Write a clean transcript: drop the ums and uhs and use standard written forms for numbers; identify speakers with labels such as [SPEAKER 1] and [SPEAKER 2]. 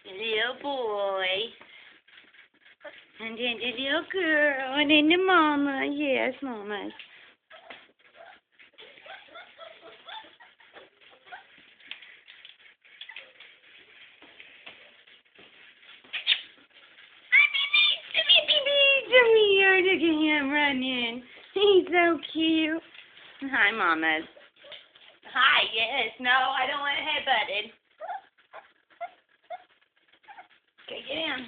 [SPEAKER 1] The little boy. And then the little girl. And then the mama. Yes, mama. Look at him running. He's so cute. Hi, mamas. Hi, yes. No, I don't want to headbutt it. Okay, get in.